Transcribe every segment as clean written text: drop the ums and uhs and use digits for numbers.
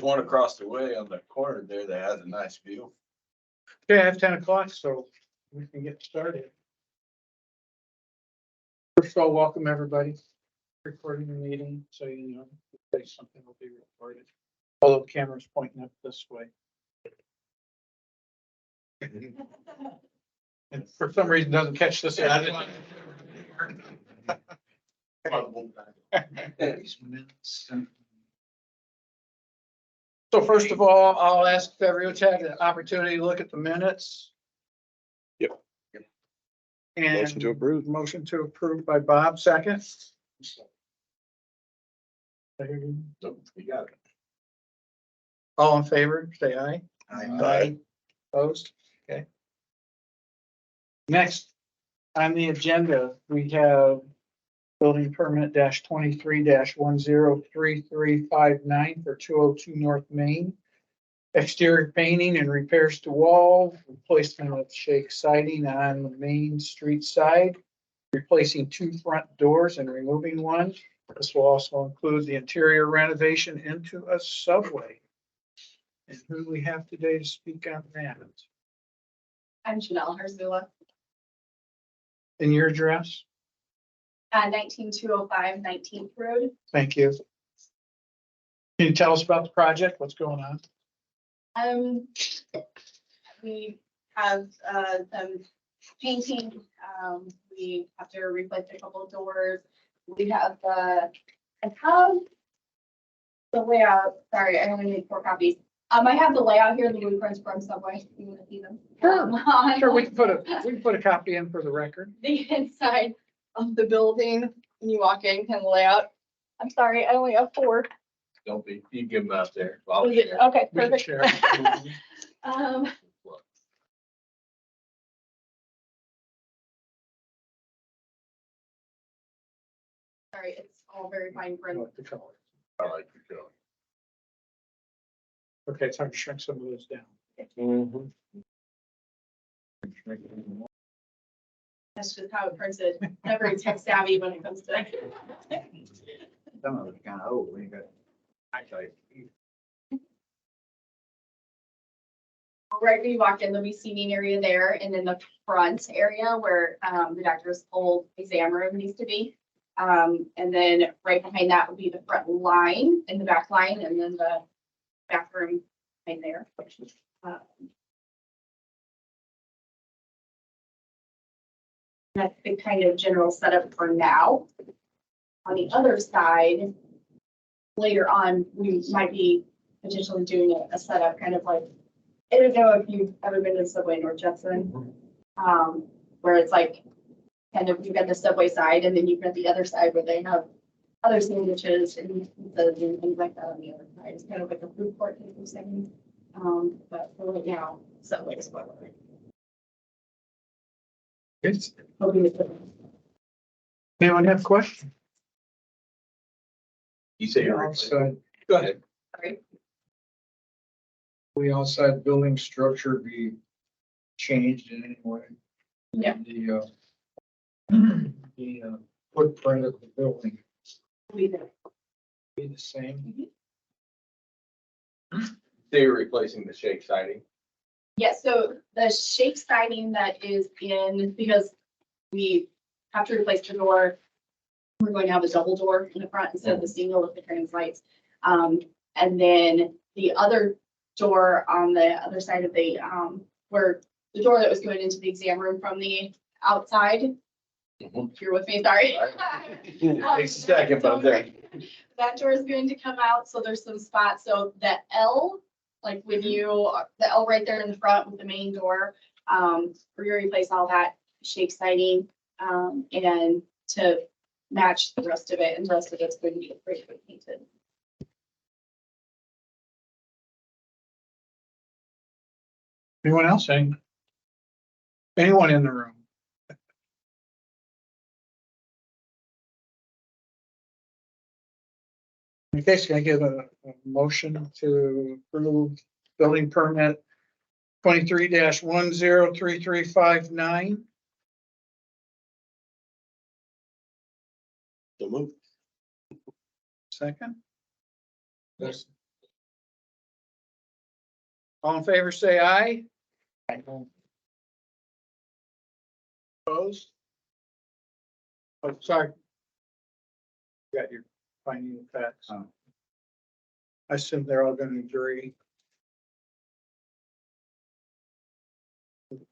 There's one across the way on the corner there that has a nice view. Okay, I have 10 o'clock, so we can get started. First of all, welcome everybody. Recording the meeting, so you know, if something will be recorded. Although the camera's pointing up this way. And for some reason doesn't catch this. So first of all, I'll ask if everyone had the opportunity to look at the minutes. Yep. And Motion to approve. Motion to approve by Bob, second. You got it. All in favor, say aye. Aye. Opposed? Okay. Next, on the agenda, we have building permit -23-103359 for 202 North Main. Exterior painting and repairs to wall, replacement of shake siding on the main street side, replacing 2 front doors and removing one. This will also include the interior renovation into a subway. And who do we have today to speak on that? I'm Janelle Harzula, In your address? 19205 19th Road. Thank you. Can you tell us about the project? What's going on? We have some painting. We have to replace a couple of doors. We have I have the layout. Sorry, I only need 4 copies. I have the layout here, the blueprints from Subway. You want to see them? Sure, we can put a copy in for the record. The inside of the building when you walk in, kind of layout. I'm sorry, I only have 4. Don't be, you give them out there. I'll Okay, share. We can perfect. share. Sorry, it's all very fine print. I like the color. Okay, it's hard to shrink some of those down. That's just how it printed. Not very tech savvy when it comes to. Some of it's kind of old. We got eyesight. Right when you walk in, there'll be seating area there, and then the front area where the doctor's old exam room needs to be. And then right behind that would be the front line and the back line, and then the bathroom in there. That's the kind of general setup for now. On the other side, later on, we might be potentially doing a setup kind of like, I don't know if you've ever been to Subway North Judson, where it's like, kind of, you've got the Subway side and then you've got the other side where they have other sandwiches and pizzas and things like that on the other side. It's kind of like a food court type of thing. But for right now, Subway is what we're. Hoping to put. Anyone have questions? You say you're Outside, Go ahead. Sorry. the outside building structure be changed in any way? Yeah. The footprint of the building Be there. be the same? So you're replacing the shake siding. Yeah, so the shake siding that is in, because we have to replace the door, we're going to have a double door in the front instead of the single with the trans lights. And then the other door on the other side of the, where the door that was going into the exam room from the outside. If you're with me, sorry. Takes a second, but I'm there. That door is going to come out, so there's some spots, so the L, like when you, the L right there in the front with the main door, we're gonna replace all that shake siding, and to match the rest of it, and the rest of it's going to be pretty painted. Anyone else? Anyone in the room? Okay, so can I give a motion to approve building permit 23-103359? So move. Second? Yes. All in favor, say aye. Opposed? Oh, sorry. Got your finding of facts. Oh. I assume they're all gonna agree.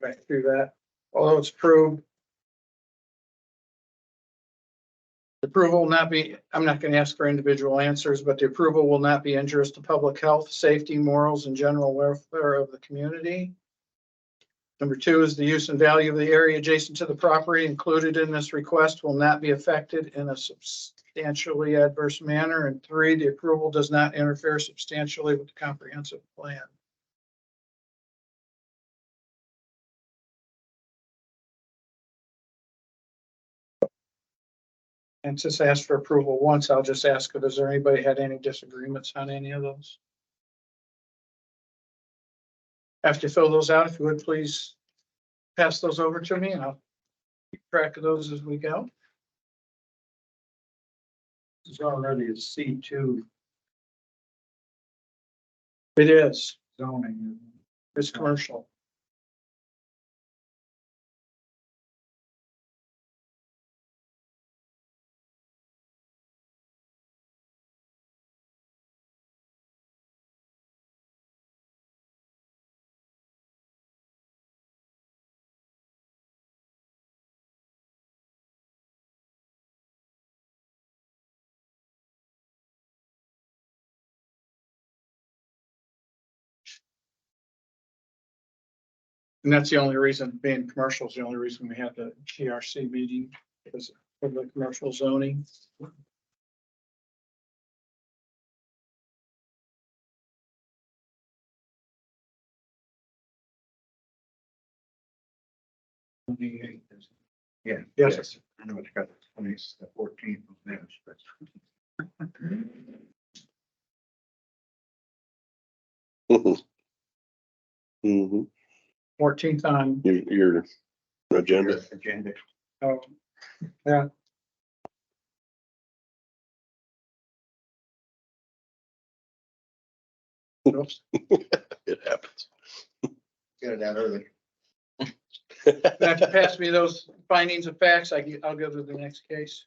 Back through that, although it's approved. The approval will not be, I'm not gonna ask for individual answers, but the approval will not be injurious to public health, safety, morals, and general welfare of the community. Number two is the use and value of the area adjacent to the property included in this request will not be affected in a substantially adverse manner. And three, the approval does not interfere substantially with the comprehensive plan. And since I asked for approval once, I'll just ask if, has there anybody had any disagreements on any of those? After you fill those out, if you would please pass those over to me and I'll keep track of those as we go. It's already a C2 It is, zoning. it's commercial. And that's the only reason, being commercial is the only reason we had the TRC meeting, because of the commercial zoning. Yeah. Yes. I know it's got the 14th of this, but. Mm-hmm. 14th on, Your agenda. Agenda. oh, yeah. Oops. It happens. Get it out early. After pass me those findings of facts, I'll go to the next case.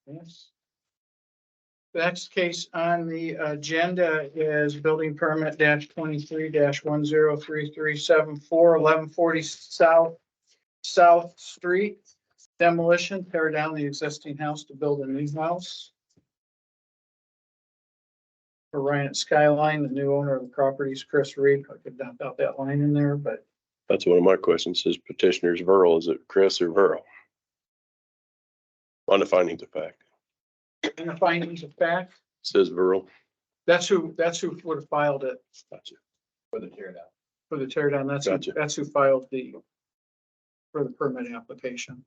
Yes. The next case on the agenda is building permit -23 -103374 1140 South Street. Demolition, tear down the existing house to build a new house. For Ryan Skyline, the new owner of the property is Chris Reed. I could dump out that line in there, but That's one of my questions. Says petitioner's Verl. Is it Chris or Verl? On the findings of fact. in the findings of fact, Says Verl. that's who would have filed it Gotcha. For the tear down. for the tear down. Gotcha. That's who filed for the permit application.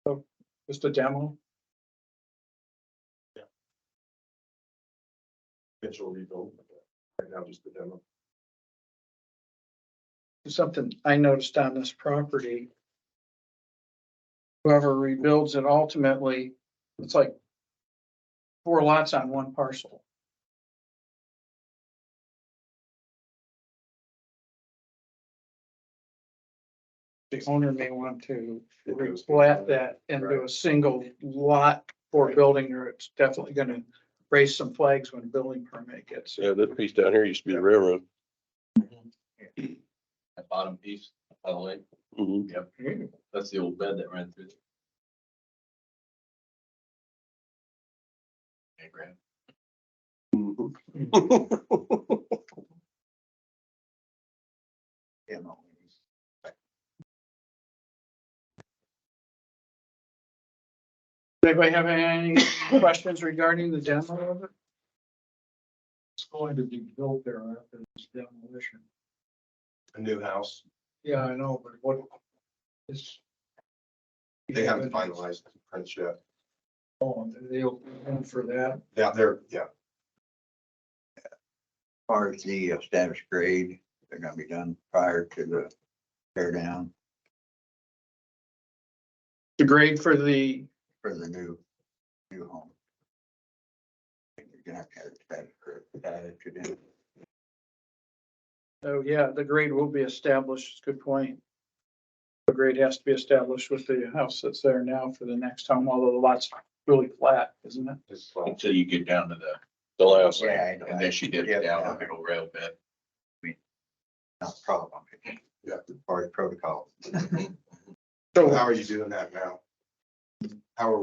So just a demo. Eventual rebuild. Right now, just the demo. Something I noticed on this property. Whoever rebuilds it ultimately, it's like 4 lots on one parcel. The owner may want to replat that into a single lot for building, or it's definitely gonna raise some flags when a building permit gets. Yeah, that piece down here used to be the railroad. That bottom piece of the lake, Mhm. yep, that's the old bed that ran through there. Okay, Graham. Mhm. Demo. Anybody have any questions regarding the demo of it? It's going to be built there after this demolition. A new house. Yeah, I know, but what is? They haven't finalized the prints yet. Oh, they'll open for that. Yeah, they're, yeah, As far as the established grade, they're gonna be done prior to the tear down The grade for the, for the new home. You're gonna have to have established grade added to them. oh yeah, the grade will be established. Good point. The grade has to be established with the house that's there now for the next home, although the lot's really flat, isn't it? it's fine. Until you get down to The last, Yeah, and then she did it down a middle rail bed. Not a problem. Yeah. Part of protocol. So how are you doing that now? How are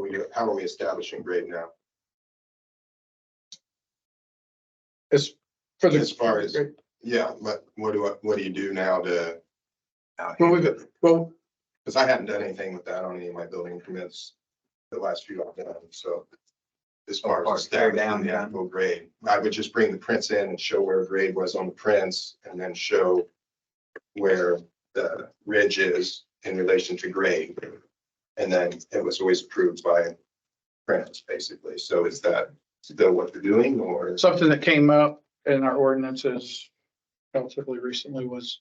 we establishing grade now? As for the. As far as- Yeah, but what do you do now to, Well, because I haven't done anything with that on any of my building permits the last few I've done, so. As far as Tear down, establishing the yeah. actual grade, I would just bring the prints in and show where grade was on the prints and then show where the ridge is in relation to grade. And then it was always approved by prints, basically. So is that still what they're doing or? something that came up in our ordinances relatively recently was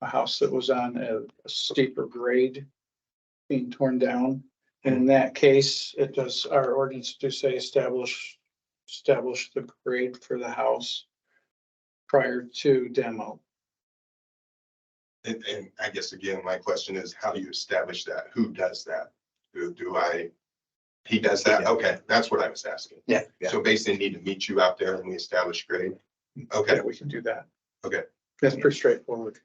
a house that was on a steeper grade being torn down. And in that case, it does, our ordinance do say establish the grade for the house prior to demo. And I guess again, my question is, how do you establish that? Who does that? He does that? Okay, that's what I was asking. Yeah. So basically need to meet you out there and we establish grade? Okay, Yeah, we can do that. okay. That's pretty straightforward.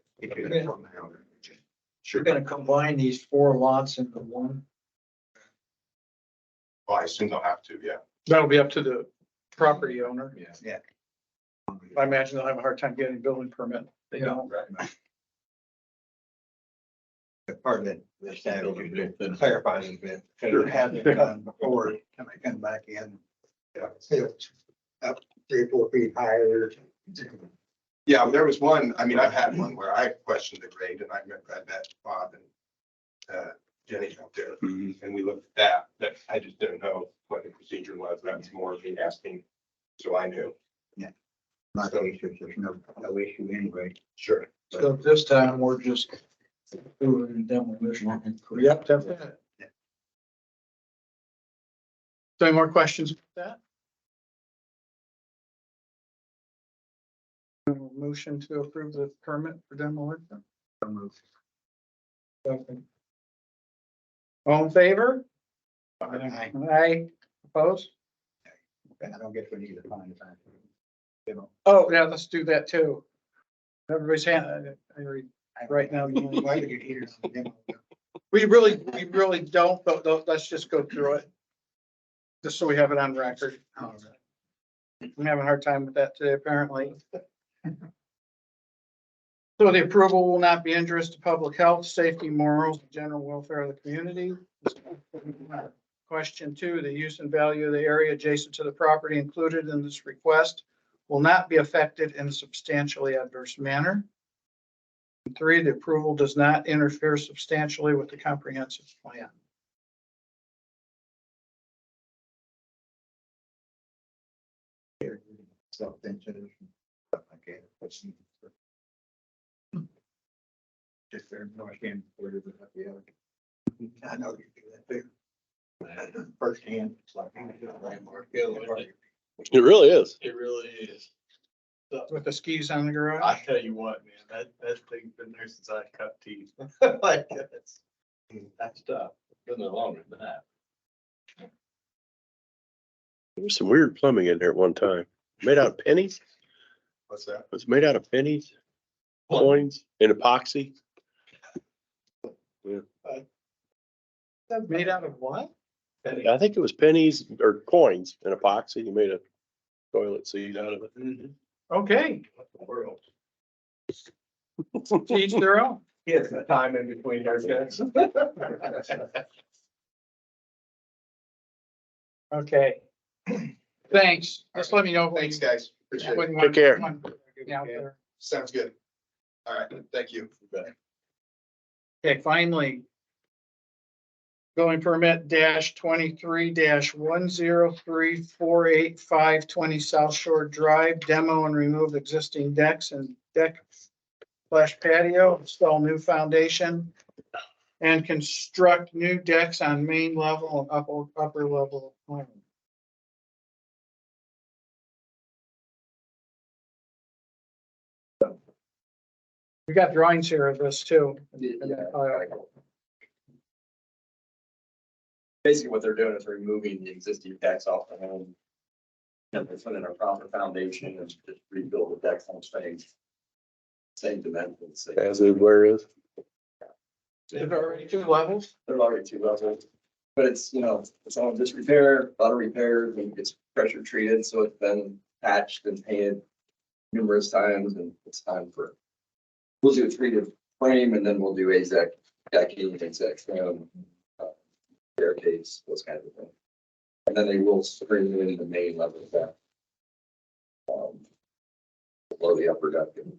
Sure. You're gonna combine these 4 lots into one. Well, I assume they'll have to, yeah. That'll be up to the property owner. Yeah. I imagine they'll have a hard time getting a building permit. They Yeah. don't. The part that the statute clarifies a bit, because it hasn't been done before, can I come back in? Up 3 or 4 feet higher. Yeah, there was one, I mean, I've had one where I questioned the grade and I remember I met Bob and Jenny out there and we looked at that, I just didn't know what the procedure was. That was more of me asking, so I knew. Not the issue, there's no issue anyway. Sure. So this time we're just doing demolition. Yep, that's it. So any more questions about that? Motion to approve the permit for demolition. All in favor? Aye. Aye. Opposed? I don't guess we need to find that. You know, Oh, yeah, let's do that too. Everybody's hand, I read right now. why did you hear it? We really don't, but let's just go through it. Just so we have it on record. I'm having a hard time with that today, apparently. So the approval will not be injurious to public health, safety, morals, and general welfare of the community. Question 2, the use and value of the area adjacent to the property included in this request will not be affected in a substantially adverse manner. 3, the approval does not interfere substantially with the comprehensive plan. Self-incentive, stuff like that. Just there, no, I can't. I know you do that too. Firsthand, it's like. it really is. It really is. With the skis on the I garage? tell you what, man, that thing's been there since I cut teeth. Like, that's tough. Been there longer than that. There was some weird plumbing in there at one time. Made out of pennies? What's that? It was made out of pennies, coins, and epoxy. Made out of what? I think it was pennies or coins and epoxy. You made a toilet seat out of it. Okay, What the world? to each their own. Yes, the time in between haircuts. Okay. Thanks. Just let me know. Thanks, guys. Appreciate it. when you Take care. want to get out there. Sounds good. All right, thank you. Okay, finally. Building permit -23-103-48520 South Shore Drive, demo and remove existing decks and deck / patio, install new foundation, and construct new decks on main level and upper level. We got drawings here of this too. Basically what they're doing is removing the existing decks off the home. And they're putting a proper foundation and just rebuild the decks on same dimensions. As it where is. Is there already 2 levels? There's already 2 levels. But it's, it's all just repair, a lot of repairs, and it's pressure treated, so it's been patched and painted numerous times, and it's time for, we'll do a treated frame, and then we'll do AZAC decking, AZAC trim, staircase, those kinds of things. And then they will spring in the main level deck. Below the upper deck and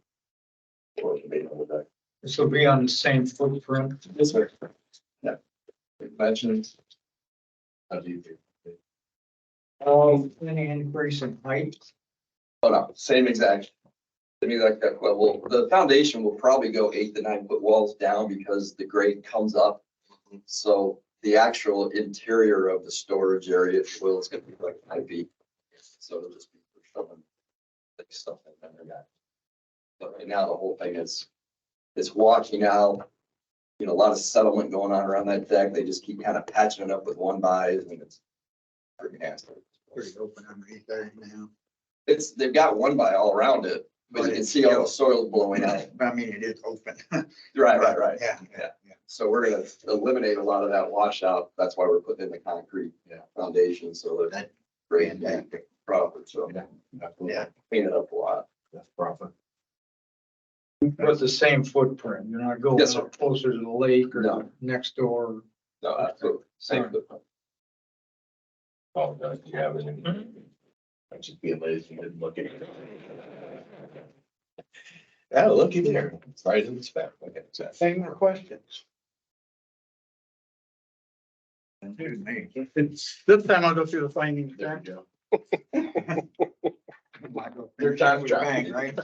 or the main level deck. This will be on the same footprint. Yes, sir. Yeah. Dimensions. How do you do? Any increase in height? Oh, no, same exact. I mean, like that, well, the foundation will probably go 8 to 9 foot walls down because the grade comes up. So the actual interior of the storage area, if you will, is gonna be like 5 feet. So it'll just be for shoving like stuff in there. But right now, the whole thing is, it's washing out. A lot of settlement going on around that deck. They just keep kind of patching it up with 1-bys and it's pretty nasty. Pretty open underneath there now. They've got 1-by all around it, but you can see all the soil blowing out. But I mean, it is open. Right. Yeah. So we're gonna eliminate a lot of that washout. That's why we're putting in the concrete foundation, so that That- great proper, so. Yeah. Clean it up a lot. That's profit. With the same footprint, you're not going Yes, sir. up closer to the lake or No. next door. No, absolutely. Same footprint. Oh, do you have any? I just be amazed you didn't look at it. Yeah, look in there. It's right in the spec. Look at that. Any more questions? This time I'll go through the findings. There you go. Your time's bang, right?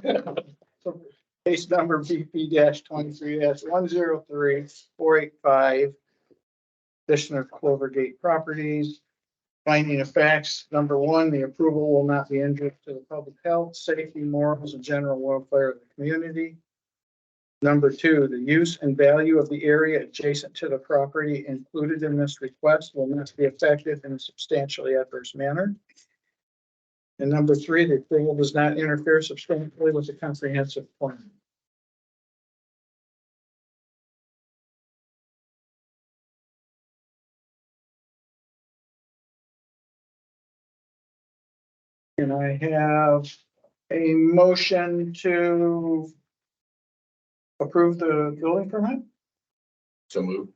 So, case number BP -23-103-485. Commissioner Clovergate Properties. Finding of facts, number 1, the approval will not be injurious to the public health, safety, morals, and general welfare of the community. Number 2, the use and value of the area adjacent to the property included in this request will not be affected in a substantially adverse manner. And number 3, the approval does not interfere substantially with the comprehensive plan. And I have a motion to approve the building permit. So move.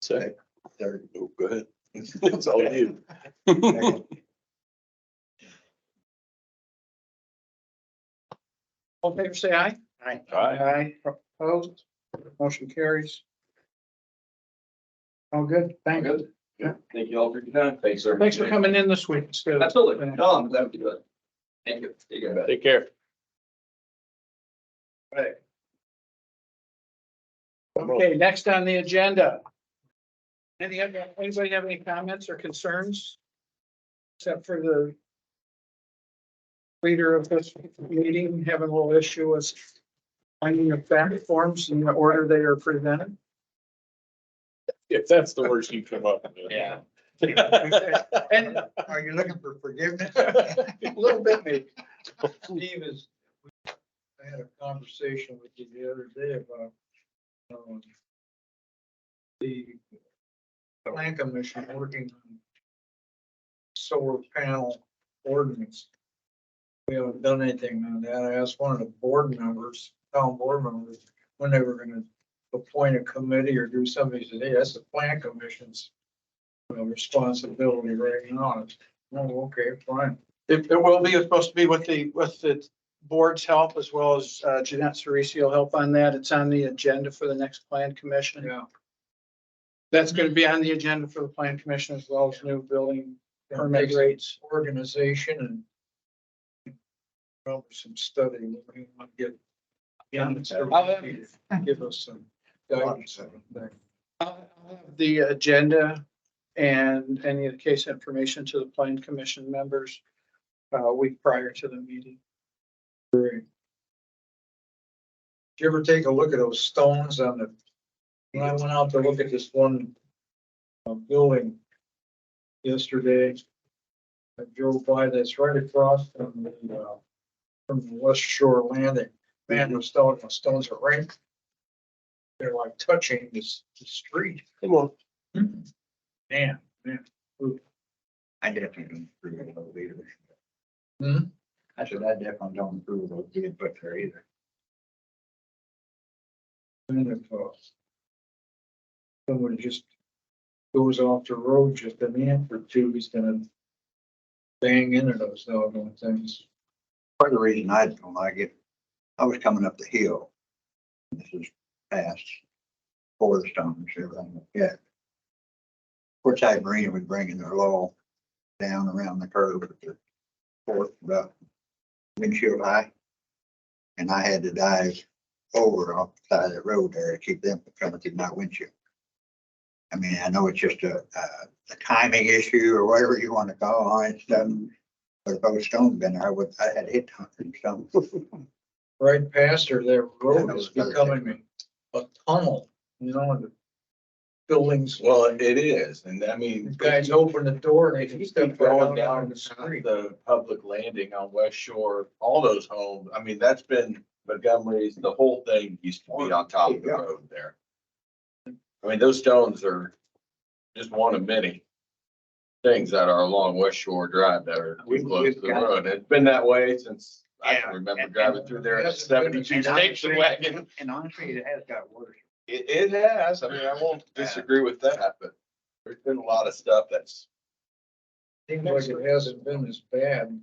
Say. There, oh, go ahead. It's all you. All in favor, say aye. Aye. Aye. Opposed? Motion carries. All good. Thank you. Good. Yeah. Thank you all for your time. Thanks, sir. Thanks for coming in this week. instead of- Absolutely. No, I'm glad to do it. Thank you. You got it. Take care. Okay, next on the agenda. Anybody have any comments or concerns? Except for the leader of this meeting having a little issue with finding of fact forms in the order they are presented. If that's the worst you come up with. Yeah. And Are you looking for forgiveness? a little bit maybe. Steve is, I had a conversation with you the other day about the plan commission working on solar panel ordinance. We haven't done anything on that. I asked one of the board members, town board members, when they were gonna appoint a committee or do something. He said, hey, that's the plan commission's responsibility right now. Oh, okay, fine. It will be, it's supposed to be with the board's help as well as Jeanette Cerisi will help on that. It's on the agenda for the next plan commission. Yeah. That's gonna be on the agenda for the plan commission as well as new building permit Take some rates. Organization and probably some study. We want to get. Give us some guidance. on that. I'll have the agenda and any of the case information to the plan commission members a week prior to the meeting. Great. Did you ever take a look at those stones on the, when I went out to look at this one building yesterday, I drove by, that's right across from the West Shore Landing. Man, those stones are right. They're like touching the street. Come on. Man. I definitely don't approve of those either. Hmm? I said, I definitely don't approve of those being put there either. And if someone just goes off the road just an inch or two, he's gonna bang into those doggone things. Part of the reason I don't like it, I was coming up the hill. This is past Forestone and everything like that. Portside Marina was bringing their low down around the curve at the fourth, about windshield high. And I had to dive over off the side of the road there to keep them from coming through my windshield. I mean, I know it's just a timing issue or whatever you want to call it, stuff. But if those stones been there, I had hit stones. Right past her, their Yeah, road that is was becoming a tunnel, and the buildings. Well, it is, and I mean. The guys open the door and If they you step keep right going out down on the street. the public landing on West Shore, all those homes, I mean, that's been Montgomery's, the whole thing used to be on top of the road there. I mean, those stones are just one of many things that are along West Shore Drive that are too close to the road. It's been that way since I can remember driving through there in a 72 station wagon. And honestly, it has got worse. It has, I mean, I won't disagree with that, but there's been a lot of stuff that's, Seems like it hasn't been as bad,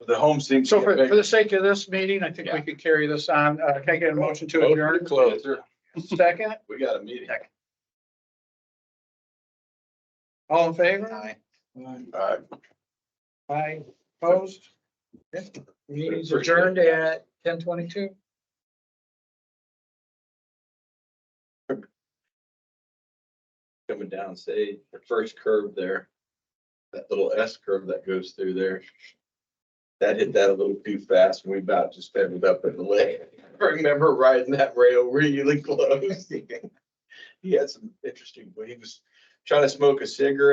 the home seems. So to for get the sake of this meeting, I think we could carry this on. Can I get a motion to bigger. adjourn? Closer. Second, We got a meeting. all in favor? Aye. All right. Aye, opposed? Meeting's adjourned at 10:22. Coming down, say, the first curve there, that little S curve that goes through there. That hit that a little too fast, and we about just ended up in the lake. I remember riding that rail really close. He had some interesting, he was trying to smoke a cigarette.